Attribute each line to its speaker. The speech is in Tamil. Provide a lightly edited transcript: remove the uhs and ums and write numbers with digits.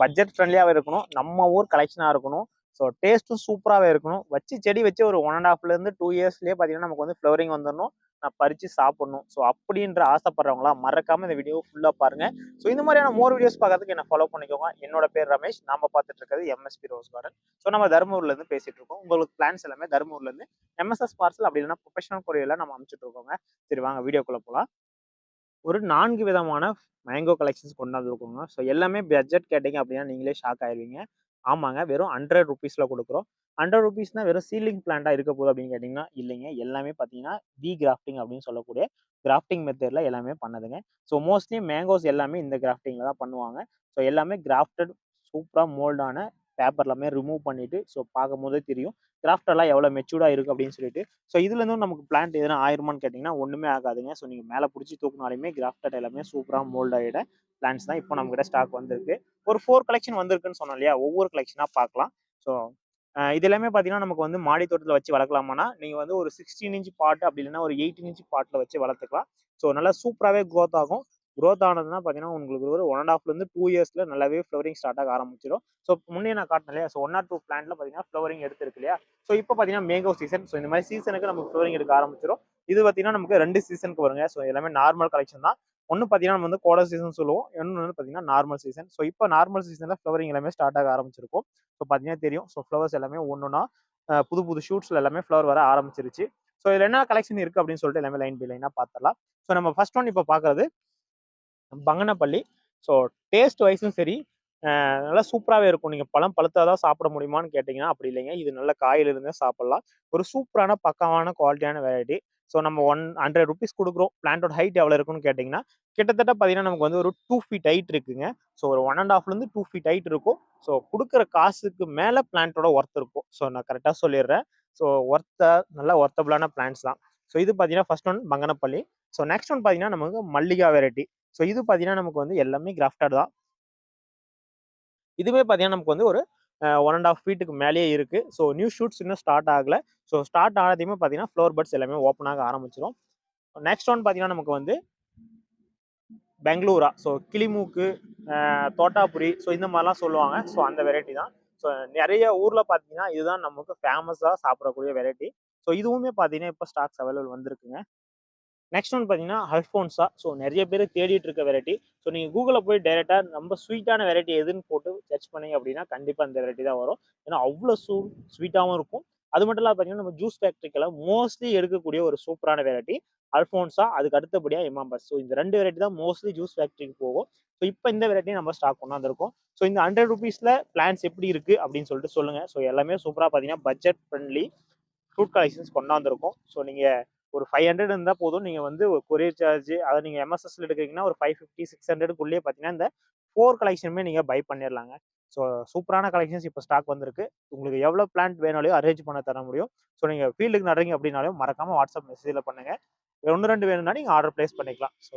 Speaker 1: பட்ஜெட் ஃப்ரெண்ட்லியாகவே இருக்கணும், நம்ம ஊர் கலெக்ஷனாக இருக்கணும். ஸோ டேஸ்ட்டும் சூப்பராகவே இருக்கணும். செடி வச்சு ஒரு 1.5 2 இயர்ஸ்லேயே பார்த்தீங்கன்னா நமக்கு வந்து ஃப்ளவரிங் வந்துடணும், நான் பறித்து சாப்பிடணும். ஸோ அப்படின்ற ஆசைப்படுறவங்களா மறக்காம இந்த வீடியோ ஃபுல்லாக பாருங்க. ஸோ இந்த மாதிரியான மோர் வீடியோஸ் பார்க்கறதுக்கு என்ன ஃபாலோ பண்ணிக்கோங்க. என்னோட பேர் ரமேஷ், நாம பார்த்துட்டு இருக்கிறது எம்எஸ்பி ரோஸ் கார்டன். ஸோ நம்ம தருமபுரிலேருந்து பேசிட்டு இருக்கோம். உங்களுக்கு பிளான்ஸ் எல்லாமே தருமபுரிலேருந்து எம்எஸ்எஸ் பார்சல் அப்படி இல்லைன்னா ப்ரொஃபஷனல் கொரியரில் நம்ம அனுப்பிச்சிட்டு இருக்கோங்க. சரி வாங்க வீடியோக்குள்ளே போகலாம். ஒரு 4 விதமான மேங்கோ கலெக்ஷன்ஸ் கொண்டு வந்திருக்கோங்க. ஸோ எல்லாமே பட்ஜெட் கேட்டீங்க அப்படின்னா நீங்களே ஷாக் ஆயிருவீங்க. ஆமாங்க, வெறும் ₹100 கொடுக்குறோம். ₹100 வெறும் சீலிங் பிளான்ட்டா இருக்க போகுது அப்படின்னு கேட்டிங்கன்னா இல்லைங்க. எல்லாமே பார்த்தீங்கன்னா வி கிராஃப்டிங் அப்படின்னு சொல்லக்கூடிய கிராஃப்டிங் மெத்தட்ல எல்லாமே பண்ணதுங்க. ஸோ மோஸ்ட்லி மேங்கோஸ் எல்லாமே இந்த கிராஃப்டிங்ல தான் பண்ணுவாங்க. ஸோ எல்லாமே கிராஃப்டட் சூப்பரா மோல்டான பேப்பர் எல்லாமே ரிமூவ் பண்ணிட்டு ஸோ பார்க்கும்போதே தெரியும் கிராஃப்ட் எல்லாம் எவ்வளோ மெச்சூர்டா இருக்கு அப்படின்னு சொல்லிட்டு. ஸோ இதுல இருந்தும் நமக்கு பிளான்ட் எதனா ஆயிருமான்னு கேட்டிங்கன்னா ஒண்ணுமே ஆகாதுங்க. ஸோ நீங்க மேலே பிடிச்சி தூக்குனாலுமே கிராஃப்டட் எல்லாமே சூப்பரா மோல்ட் ஆகிட பிளான்ட்ஸ் தான் இப்போ நம்ம கிட்ட ஸ்டாக் வந்திருக்கு. ஒரு 4 கலெக்ஷன் வந்திருக்குன்னு சொன்னோம் இல்லையா, ஒவ்வொரு கலெக்ஷனா பார்க்கலாம். ஸோ இது எல்லாமே பார்த்தீங்கன்னா நமக்கு வந்து மாடி தோட்டத்தில் வச்சு வளர்க்கலாமானா நீங்கள் வந்து ஒரு 16 இன்ச் பாட் அப்படி இல்லைன்னா ஒரு 18 இன்ச் பாட்டில் வச்சு வளர்த்துக்கலாம். ஸோ நல்லா சூப்பராகவே க்ரோத் ஆகும். க்ரோத் ஆனதுன்னா பார்த்தீங்கன்னா உங்களுக்கு ஒரு 1.5 2 இயர்ஸ்ல நல்லாவே ஃப்ளவரிங் ஸ்டார்ட் ஆக ஆரம்பிச்சிடும். ஸோ முன்னே நான் காட்டினேன் இல்லையா, ஸோ 1 or 2 பிளான்ட்ல பார்த்தீங்கன்னா ஃப்ளவரிங் எடுத்துருக்கு இல்லையா. ஸோ இப்போ பார்த்தீங்கன்னா மேங்கோ சீசன். ஸோ இந்த மாதிரி சீசனுக்கு நமக்கு ஃப்ளவரிங் எடுக்க ஆரம்பிச்சிடும். இது பார்த்தீங்கன்னா நமக்கு 2 சீசனுக்கு வருங்க. ஸோ எல்லாமே நார்மல் கலெக்ஷன் தான். ஒன்று பார்த்தீங்கன்னா நம்ம வந்து கோடை சீசன் சொல்லுவோம், இன்னொன்று வந்து பார்த்தீங்கன்னா நார்மல் சீசன். ஸோ இப்போ நார்மல் சீசனில் ஃப்ளவரிங் எல்லாமே ஸ்டார்ட் ஆக ஆரம்பிச்சிருக்கும். ஸோ பார்த்தீங்கன்னா தெரியும். ஸோ ஃப்ளவர்ஸ் எல்லாமே ஒன்றுனா புது புது ஷூட்ஸ்ல எல்லாமே ஃப்ளவர் வர ஆரம்பிச்சிருச்சு. ஸோ இதில் என்ன கலெக்ஷன் இருக்கு அப்படின்னு சொல்லிட்டு எல்லாமே லைன் பை லைனாக பார்த்துடலாம். ஸோ நம்ம ஃபர்ஸ்ட் ஒன் இப்போ பார்க்கறது பங்கனப்பள்ளி. ஸோ டேஸ்ட் வைஸும் சரி நல்லா சூப்பராகவே இருக்கும். நீங்கள் பழம் பழுத்தாதான் சாப்பிட முடியுமான்னு கேட்டிங்கன்னா அப்படி இல்லைங்க. இது நல்ல காயிலிருந்தே சாப்பிடலாம். ஒரு சூப்பரான பக்காவான குவாலிட்டியான வெரைட்டி. ஸோ நம்ம ₹100 கொடுக்குறோம். பிளான்டோட ஹைட் எவ்வளோ இருக்குன்னு கேட்டிங்கன்னா கிட்டத்தட்ட பார்த்தீங்கன்னா நமக்கு வந்து ஒரு 2 feet ஹைட் இருக்குங்க. ஸோ ஒரு 1.5 2 feet ஹைட் இருக்கும். ஸோ கொடுக்குற காசுக்கு மேலே பிளான்ட்டோட ஒர்த் இருக்கும். ஸோ நான் கரெக்டாக சொல்லிடுறேன். ஸோ நல்லா ஒர்த்தபிளான பிளான்ட்ஸ் தான். ஸோ இது பார்த்தீங்கன்னா first one Banganapalli. So next one பார்த்தீங்கன்னா நமக்கு மல்லிகா வெரைட்டி. ஸோ இது பார்த்தீங்கன்னா நமக்கு வந்து எல்லாமே கிராஃப்டட் தான். இதுவே பார்த்தீங்கன்னா நமக்கு வந்து ஒரு 1.5 feetக்கு மேலேயே இருக்கு. ஸோ நியூ ஷூட்ஸ் இன்னும் ஸ்டார்ட் ஆகல. ஸோ ஸ்டார்ட் ஆனதையுமே பார்த்தீங்கன்னா ஃப்ளவர் பட்ஸ் எல்லாமே ஓப்பன் ஆக ஆரம்பிச்சிடும். நெக்ஸ்ட் ஒன் பார்த்தீங்கன்னா நமக்கு வந்து பெங்களூரா. ஸோ கிளிமூக்கு, தோட்டாபுரி, ஸோ இந்த மாதிரிலாம் சொல்லுவாங்க. ஸோ அந்த வெரைட்டி தான். ஸோ நிறைய ஊர்ல பார்த்தீங்கன்னா இதுதான் நமக்கு ஃபேமஸாக சாப்பிடக்கூடிய வெரைட்டி. ஸோ இதுவுமே பார்த்தீங்கன்னா இப்போ ஸ்டாக்ஸ் அவைலபிள் வந்திருக்குங்க. நெக்ஸ்ட் ஒன் பார்த்தீங்கன்னா அல்ஃபோன்ஸா. ஸோ நிறைய பேர் தேடிட்டு இருக்க வெரைட்டி. ஸோ நீங்கள் கூகுளில் போய் டைரெக்டாக ரொம்ப ஸ்வீட்டான வெரைட்டி எதுன்னு போட்டு சர்ச் பண்ணீங்க அப்படின்னா கண்டிப்பாக இந்த வெரைட்டி தான் வரும். ஏன்னா அவ்வளோ ஸ்வீட்டாகவும் இருக்கும். அது மட்டும் இல்லாமல் பார்த்தீங்கன்னா நம்ம ஜூஸ் ஃபேக்ட்ரிக்கெல்லாம் மோஸ்ட்லி எடுக்கக்கூடிய ஒரு சூப்பரான வெரைட்டி அல்ஃபோன்ஸா. அதுக்கு அடுத்தபடியாக இமாம்பஸ். ஸோ இந்த 2 வெரைட்டி தான் மோஸ்ட்லி ஜூஸ் ஃபேக்ட்ரிக்கு போகும். ஸோ இப்போ இந்த வெரைட்டி நம்ம ஸ்டாக் கொண்டாந்துருக்கோம். ஸோ இந்த ₹100 பிளான்ஸ் எப்படி இருக்கு அப்படின்னு சொல்லிட்டு சொல்லுங்க. ஸோ எல்லாமே சூப்பராக பார்த்தீங்கன்னா பட்ஜெட் ஃப்ரெண்ட்லி ஃப்ரூட் கலெக்ஷன்ஸ் கொண்டாந்துருக்கோம். ஸோ நீங்கள் ஒரு 500 இருந்தால் போதும். நீங்கள் வந்து ஒரு கொரியர் சார்ஜ் அதை நீங்கள் எம்எஸ்எஸ்ல எடுக்கிறீங்கன்னா ஒரு 550 600க்குள்ளேயே பார்த்தீங்கன்னா இந்த 4 கலெக்ஷனுமே நீங்கள் பை பண்ணிடலாங்க. ஸோ சூப்பரான கலெக்ஷன்ஸ் இப்போ ஸ்டாக் வந்திருக்கு. உங்களுக்கு எவ்வளோ பிளான்ட் வேணாலும் அரேஞ்ச் பண்ண தர முடியும். ஸோ நீங்கள் ஃபீல்டுக்கு நடுறீங்க அப்படின்னாலும் மறக்காமல் வாட்ஸ்அப் மெசேஜில் பண்ணுங்க. 1 2 வேணும்னா நீங்கள் ஆர்டர் பிளேஸ் பண்ணிக்கலாம். ஸோ